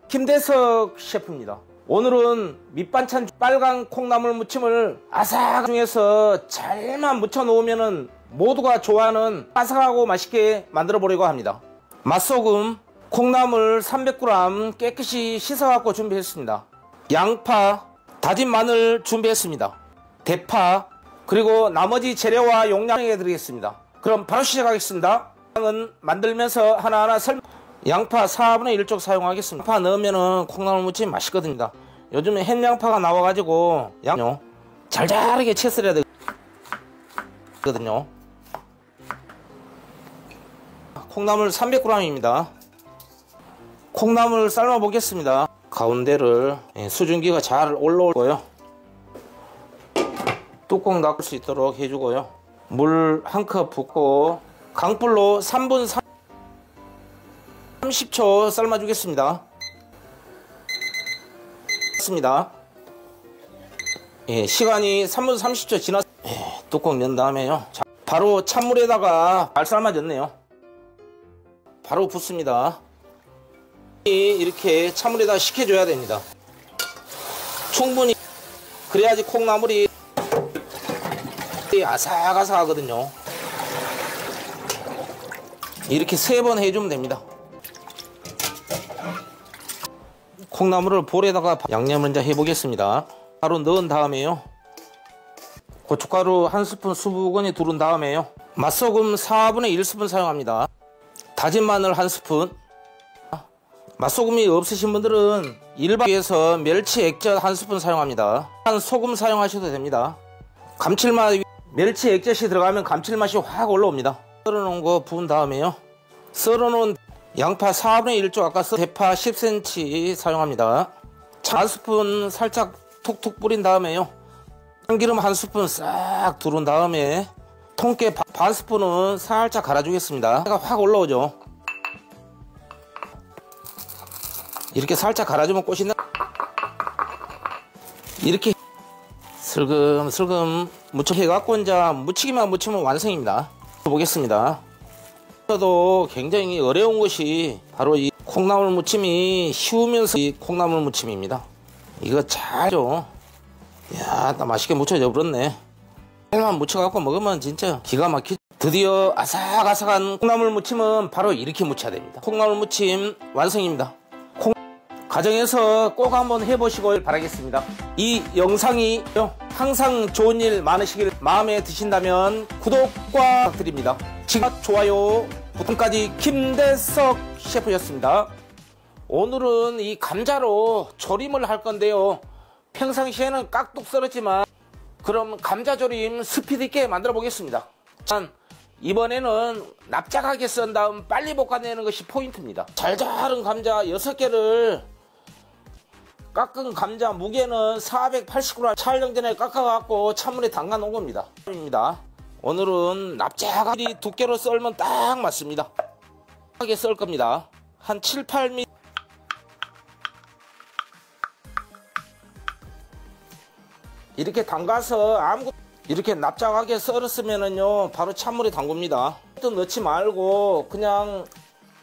김대석 셰프입니다. 오늘은 밑반찬 빨간 콩나물 무침을 아삭 중에서 잘만 무쳐 놓으면 모두가 좋아하는 아삭하고 맛있게 만들어 보려고 합니다. 맛소금, 콩나물 300g 깨끗이 씻어 갖고 준비했습니다. 양파, 다진 마늘 준비했습니다. 대파, 그리고 나머지 재료와 용량에 드리겠습니다. 그럼 바로 시작하겠습니다. 은 만들면서 하나하나 양파 4분의 1쪽 사용하겠습니다. 양파 넣으면 콩나물 무침 맛있거든요. 요즘에 햇양파가 나와가지고 양요 잘잘하게 채썰어야 되거든요. 콩나물 300g입니다. 콩나물 삶아 보겠습니다. 가운데를 수증기가 잘 올라올 거예요. 뚜껑 닫을 수 있도록 해주고요. 물 한 컵 붓고 강불로 3분 30초 삶아 주겠습니다. 시간이 3분 30초 지났. 뚜껑 연 다음에요. 자, 바로 찬물에다가 잘 삶아졌네요. 바로 붓습니다. 이렇게 찬물에다 식혀줘야 됩니다. 충분히 그래야지 콩나물이 아삭아삭하거든요. 이렇게 3번 해주면 됩니다. 콩나물을 볼에다가 양념을 이제 해보겠습니다. 바로 넣은 다음에요. 고춧가루 1스푼 수부건히 두른 다음에요. 맛소금 4분의 1스푼 사용합니다. 다진 마늘 1스푼. 맛소금이 없으신 분들은 일반에서 멸치 액젓 1스푼 사용합니다. 소금 사용하셔도 됩니다. 감칠맛, 멸치 액젓이 들어가면 감칠맛이 확 올라옵니다. 썰어놓은 거 부은 다음에요. 썰어놓은 양파 4분의 1쪽 아까 대파 10cm 사용합니다. 1스푼 살짝 툭툭 뿌린 다음에요. 참기름 1스푼 싹 두른 다음에 통깨 반 스푼은 살짝 갈아주겠습니다. 해가 확 올라오죠. 이렇게 살짝 갈아주면 꽃이 나. 이렇게 슬금슬금 무쳐해갖고 이제 무치기만 무치면 완성입니다. 보겠습니다. 저도 굉장히 어려운 것이 바로 이 콩나물 무침이 쉬우면서 이 콩나물 무침입니다. 이거 잘죠. 이야, 나 맛있게 무쳐져 버렸네. 살만 무쳐갖고 먹으면 진짜 기가 막히죠. 드디어 아삭아삭한 콩나물 무침은 바로 이렇게 무쳐야 됩니다. 콩나물 무침 완성입니다. 가정에서 꼭 한번 해보시길 바라겠습니다. 이 영상이 항상 좋은 일 많으시길 마음에 드신다면 구독과 부탁드립니다. 지금 좋아요 부탁까지 김대석 셰프였습니다. 오늘은 이 감자로 조림을 할 건데요. 평상시에는 깍둑 썰었지만 그럼 감자조림 스피드 있게 만들어 보겠습니다. 이번에는 납작하게 썬 다음 빨리 볶아내는 것이 포인트입니다. 잘 자른 감자 6개를 깎은 감자 무게는 480g 촬영 전에 깎아갖고 찬물에 담가 놓은 겁니다. 오늘은 납작하게 두께로 썰면 딱 맞습니다. 하게 썰 겁니다. 한 7, 8mm. 이렇게 담가서 이렇게 납작하게 썰었으면은요 바로 찬물에 담굽니다. 또 넣지 말고 그냥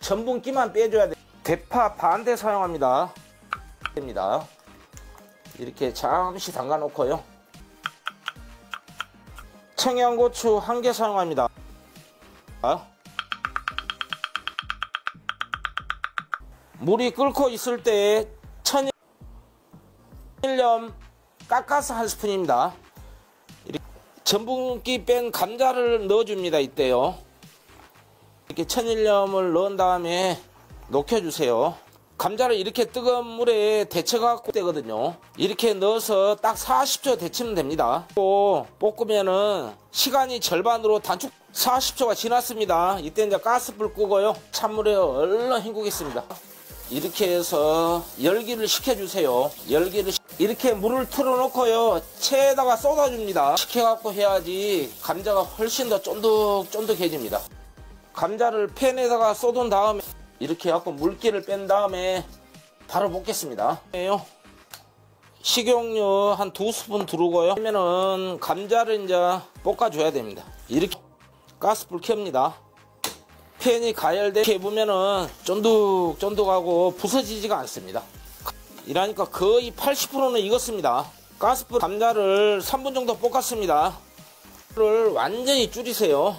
전분기만 빼줘야 돼. 대파 반대 사용합니다. 이렇게 잠시 담가 놓고요. 청양고추 1개 사용합니다. 물이 끓고 있을 때 천일염 깎아서 1스푼입니다. 전분기 뺀 감자를 넣어줍니다. 이때요. 이렇게 천일염을 넣은 다음에 녹여주세요. 감자를 이렇게 뜨거운 물에 데쳐갖고 되거든요. 이렇게 넣어서 딱 40초 데치면 됩니다. 또 볶으면은 시간이 절반으로 단축. 40초가 지났습니다. 이때 이제 가스불 끄고요. 찬물에 얼른 헹구겠습니다. 이렇게 해서 열기를 식혀주세요. 이렇게 물을 틀어놓고요. 체에다가 쏟아줍니다. 식혀갖고 해야지 감자가 훨씬 더 쫀득쫀득해집니다. 감자를 팬에다가 쏟은 다음에 이렇게 해갖고 물기를 뺀 다음에 바로 볶겠습니다. 식용유 한 2스푼 두르고요. 그러면은 감자를 이제 볶아줘야 됩니다. 이렇게 가스불 켭니다. 팬이 가열되게 해보면은 쫀득쫀득하고 부서지지가 않습니다. 이러니까 거의 80%는 익었습니다. 가스불 감자를 3분 정도 볶았습니다. 를 완전히 줄이세요.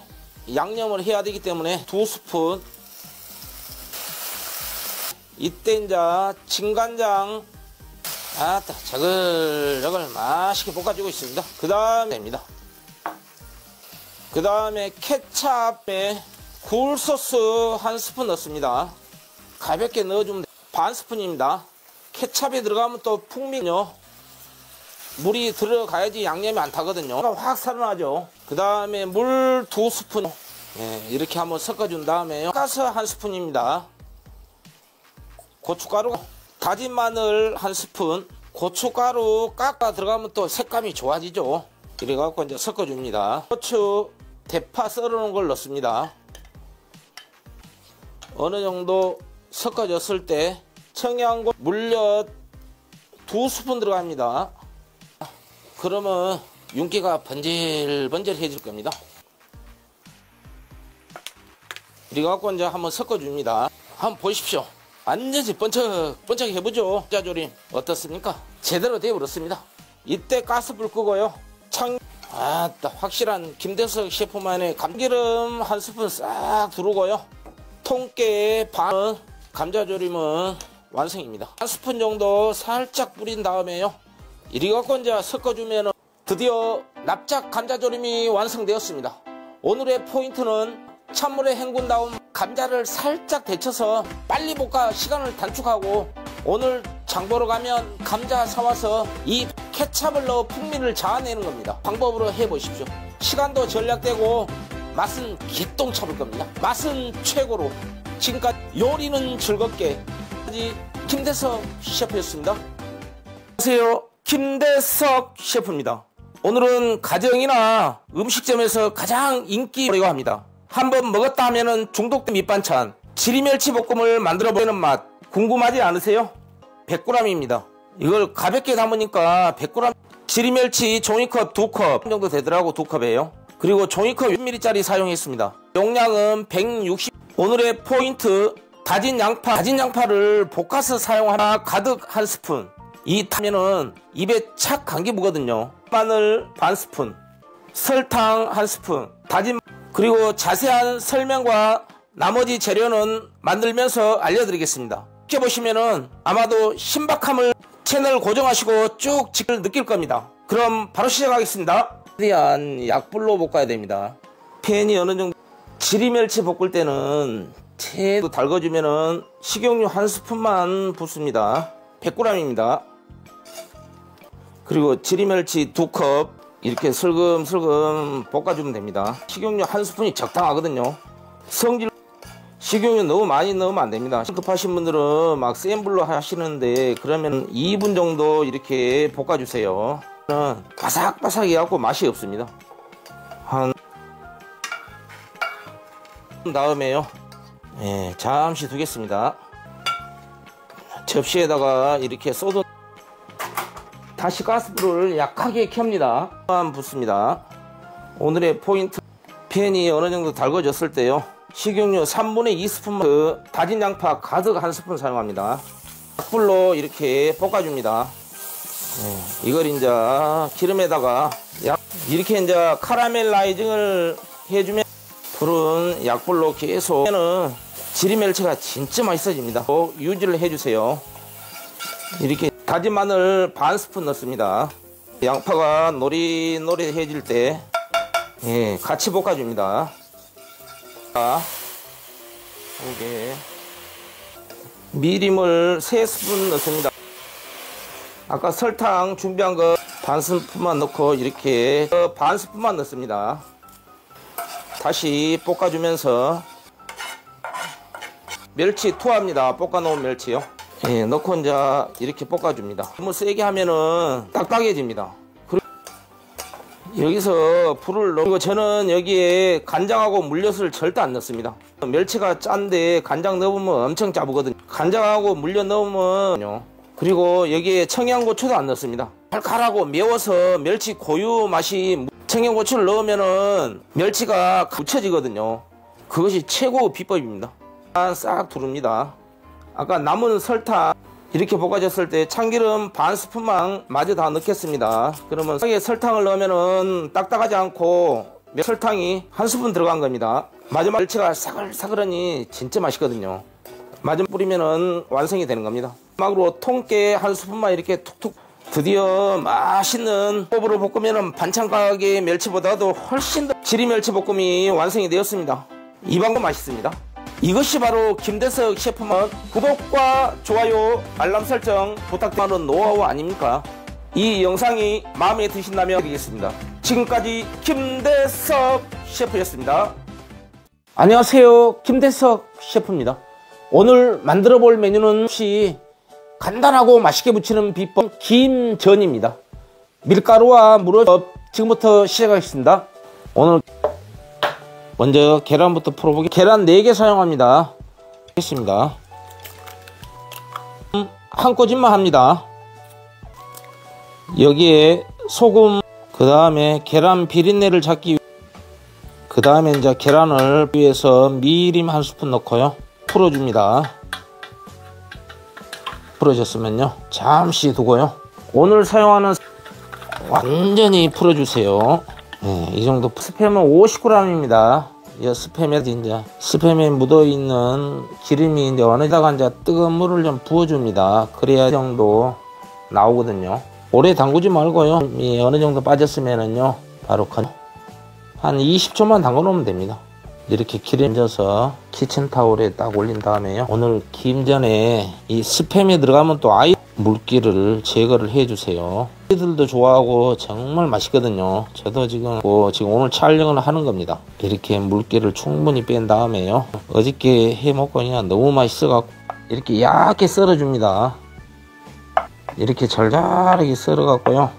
양념을 해야 되기 때문에 2스푼. 이때 이제 진간장 아따 저글저글 맛있게 볶아주고 있습니다. 그 다음에입니다. 그 다음에 케찹에 굴소스 1스푼 넣습니다. 가볍게 넣어주면 반 스푼입니다. 케찹에 들어가면 또 풍미요. 물이 들어가야지 양념이 안 타거든요. 확 살아나죠. 그 다음에 물 2스푼. 예, 이렇게 한번 섞어준 다음에 가스 1스푼입니다. 고춧가루, 다진 마늘 1스푼. 고춧가루 깎아 들어가면 또 색감이 좋아지죠. 이래갖고 이제 섞어줍니다. 고추, 대파 썰어놓은 걸 넣습니다. 어느 정도 섞어졌을 때 청양고, 물엿 2스푼 들어갑니다. 그러면 윤기가 번질번질해질 겁니다. 이래갖고 이제 한번 섞어줍니다. 한번 보십시오. 완전히 번쩍번쩍 해보죠. 감자조림 어떻습니까? 제대로 되어버렸습니다. 이때 가스불 끄고요. 아따 확실한 김대석 셰프만의 감기름 1스푼 싹 두르고요. 통깨 반. 감자조림은 완성입니다. 1스푼 정도 살짝 뿌린 다음에요. 이리 갖고 이제 섞어주면 드디어 납작 감자조림이 완성되었습니다. 오늘의 포인트는 찬물에 헹군 다음 감자를 살짝 데쳐서 빨리 볶아 시간을 단축하고, 오늘 장보러 가면 감자 사와서 이 케찹을 넣어 풍미를 자아내는 겁니다. 방법으로 해보십시오. 시간도 절약되고 맛은 기똥차볼 겁니다. 맛은 최고로. 지금까지 요리는 즐겁게 김대석 셰프였습니다. 안녕하세요, 김대석 셰프입니다. 오늘은 가정이나 음식점에서 가장 인기라고 합니다. 한번 먹었다 하면은 중독된 밑반찬 지리멸치 볶음을 만들어 보는 맛 궁금하지 않으세요? 100g입니다. 이걸 가볍게 담으니까 100g. 지리멸치 종이컵 2컵 정도 되더라고. 2컵이에요. 그리고 종이컵 6mm짜리 사용했습니다. 용량은 160. 오늘의 포인트 다진 양파를 볶아서 사용하나 가득 1스푼. 이 타면은 입에 착 감기 무거든요. 마늘 반 스푼, 설탕 1스푼, 다진. 그리고 자세한 설명과 나머지 재료는 만들면서 알려드리겠습니다. 이렇게 보시면은 아마도 신박함을 채널 고정하시고 쭉 느낄 겁니다. 그럼 바로 시작하겠습니다. 최대한 약불로 볶아야 됩니다. 팬이 어느 정도. 지리멸치 볶을 때는 채도 달궈주면은 식용유 1스푼만 붓습니다. 100g입니다. 그리고 지리멸치 2컵 이렇게 슬금슬금 볶아주면 됩니다. 식용유 1스푼이 적당하거든요. 식용유 너무 많이 넣으면 안 됩니다. 급하신 분들은 막 센 불로 하시는데 그러면 2분 정도 이렇게 볶아주세요. 바삭바삭 해갖고 맛이 없습니다. 한 다음에요. 네, 잠시 두겠습니다. 접시에다가 이렇게 쏟은 다시 가스불을 약하게 켭니다. 붓습니다. 오늘의 포인트, 팬이 어느 정도 달궈졌을 때요, 식용유 3분의 2스푼, 다진 양파 가득 1스푼 사용합니다. 약불로 이렇게 볶아줍니다. 이걸 이제 기름에다가 이렇게 이제 카라멜라이징을 해주면 불은 약불로 계속 하면은 지리멸치가 진짜 맛있어집니다. 유지를 해주세요. 이렇게 다진 마늘 반 스푼 넣습니다. 양파가 노릿노릿해질 때 같이 볶아줍니다. 이게 미림을 3스푼 넣습니다. 아까 설탕 준비한 거 반 스푼만 넣고 이렇게 반 스푼만 넣습니다. 다시 볶아주면서 멸치 투하합니다. 볶아놓은 멸치요. 넣고 이제 이렇게 볶아줍니다. 너무 세게 하면은 딱딱해집니다. 그리고 여기서 불을 넣고, 저는 여기에 간장하고 물엿을 절대 안 넣습니다. 멸치가 짠데 간장 넣으면 엄청 짜부거든요. 간장하고 물엿 넣으면요. 그리고 여기에 청양고추도 안 넣습니다. 칼칼하고 매워서 멸치 고유 맛이. 청양고추를 넣으면은 멸치가 굳혀지거든요. 그것이 최고 비법입니다. 싹 두릅니다. 아까 남은 설탕 이렇게 볶아졌을 때 참기름 반 스푼만 마저 다 넣겠습니다. 그러면 설탕을 넣으면은 딱딱하지 않고 설탕이 한 스푼 들어간 겁니다. 마지막 멸치가 사글사글하니 진짜 맛있거든요. 마지막 뿌리면은 완성이 되는 겁니다. 마지막으로 통깨 한 스푼만 이렇게 툭툭. 드디어 맛있는 호불호 볶으면은 반찬 가게 멸치보다도 훨씬 더 지리 멸치 볶음이 완성이 되었습니다. 이 방법 맛있습니다. 이것이 바로 김대석 셰프만 구독과 좋아요 알람 설정 부탁드리는 노하우 아닙니까? 이 영상이 마음에 드신다면 드리겠습니다. 지금까지 김대석 셰프였습니다. 안녕하세요, 김대석 셰프입니다. 오늘 만들어 볼 메뉴는 혹시 간단하고 맛있게 무치는 비법 김전입니다. 밀가루와 물을 지금부터 시작하겠습니다. 오늘 먼저 계란부터 풀어보기. 계란 4개 사용합니다. 하겠습니다. 한 꼬집만 합니다. 여기에 소금, 그 다음에 계란 비린내를 잡기, 그 다음에 이제 계란을 위해서 미림 한 스푼 넣고요. 풀어줍니다. 풀어졌으면요 잠시 두고요. 오늘 사용하는 완전히 풀어주세요. 네, 이 정도. 스팸은 50g입니다. 이 스팸에 이제 스팸에 묻어있는 기름이 이제 어느다가 이제 뜨거운 물을 좀 부어줍니다. 그래야 이 정도 나오거든요. 오래 담그지 말고요. 어느 정도 빠졌으면은요 바로 한 20초만 담궈 놓으면 됩니다. 이렇게 기름 져서 키친타올에 딱 올린 다음에요. 오늘 김전에 이 스팸에 들어가면 또 아이 물기를 제거를 해주세요. 아이들도 좋아하고 정말 맛있거든요. 저도 지금 오늘 촬영을 하는 겁니다. 이렇게 물기를 충분히 뺀 다음에요. 어저께 해 먹고 그냥 너무 맛있어갖고 이렇게 얇게 썰어줍니다. 이렇게 잘잘하게 썰어갖고요.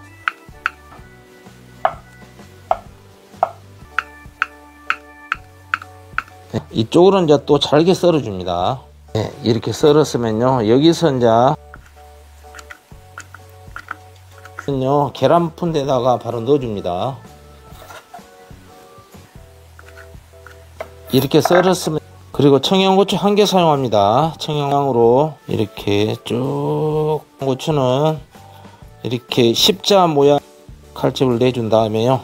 이쪽으로 이제 또 잘게 썰어줍니다. 네, 이렇게 썰었으면요. 여기서 이제 계란 푼 데다가 바로 넣어줍니다. 이렇게 썰었으면, 그리고 청양고추 1개 사용합니다. 청양으로 이렇게 쭉, 고추는 이렇게 십자 모양 칼집을 내준 다음에요.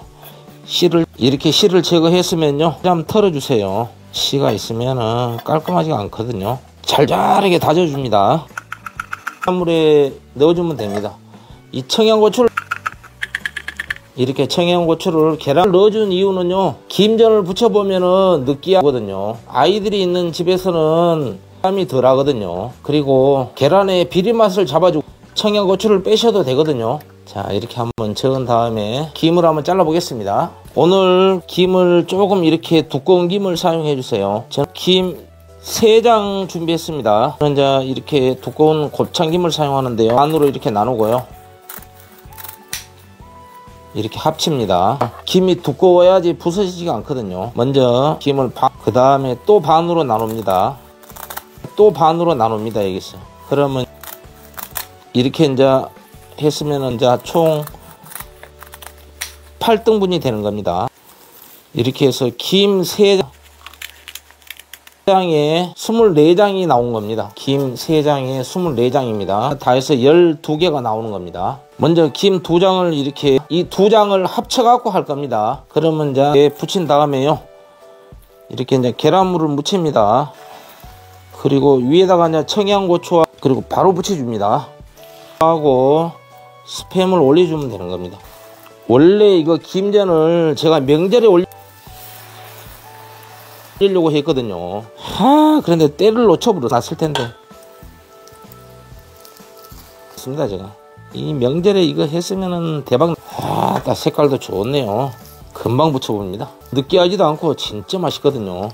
이렇게 씨를 제거했으면요. 좀 털어주세요. 씨가 있으면은 깔끔하지가 않거든요. 잘잘하게 다져줍니다. 물에 넣어주면 됩니다. 이 청양고추를 이렇게 청양고추를 계란을 넣어준 이유는요, 김전을 부쳐보면은 느끼하거든요. 아이들이 있는 집에서는 땀이 덜 하거든요. 그리고 계란의 비린맛을 잡아주고 청양고추를 빼셔도 되거든요. 자, 이렇게 한번 저은 다음에 김을 한번 잘라 보겠습니다. 오늘 김을 조금 이렇게 두꺼운 김을 사용해 주세요. 저는 김 3장 준비했습니다. 저는 이제 이렇게 두꺼운 곱창김을 사용하는데요. 반으로 이렇게 나누고요. 이렇게 합칩니다. 김이 두꺼워야지 부서지지가 않거든요. 먼저 김을 그 다음에 또 반으로 나눕니다. 또 반으로 나눕니다. 여기서. 그러면 이렇게 이제 했으면 이제 총 8등분이 되는 겁니다. 이렇게 해서 김 3장에 24장이 나온 겁니다. 김 3장에 24장입니다. 다 해서 12개가 나오는 겁니다. 먼저 김 2장을 이렇게 이 2장을 합쳐 갖고 할 겁니다. 그러면 이제 붙인 다음에요. 이렇게 이제 계란물을 묻힙니다. 그리고 위에다가 이제 청양고추와 그리고 바로 붙여줍니다. 하고 스팸을 올려주면 되는 겁니다. 원래 이거 김전을 제가 명절에 올리려고 했거든요. 그런데 때를 놓쳐버렸을 텐데. 좋습니다. 제가 이 명절에 이거 했으면은 대박. 딱 색깔도 좋네요. 금방 붙여봅니다. 느끼하지도 않고 진짜 맛있거든요.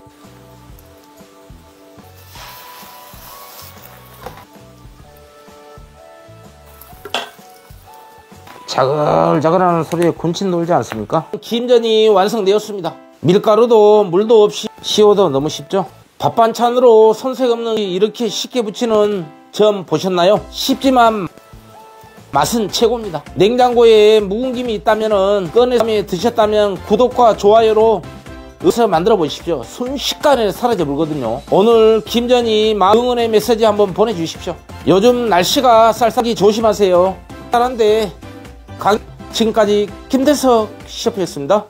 자글자글하는 소리에 군침 돌지 않습니까? 김전이 완성되었습니다. 밀가루도 물도 없이 씌워도 너무 쉽죠? 밥 반찬으로 손색 없는 이렇게 쉽게 부치는 점 보셨나요? 쉽지만 맛은 최고입니다. 냉장고에 묵은 김이 있다면 꺼내서 드셨다면 구독과 좋아요로 여기서 만들어 보십시오. 순식간에 사라져 버리거든요. 오늘 김전이 응원의 메시지 한번 보내주십시오. 요즘 날씨가 쌀쌀하기 조심하세요. 쌀한데 지금까지 김대석 셰프였습니다.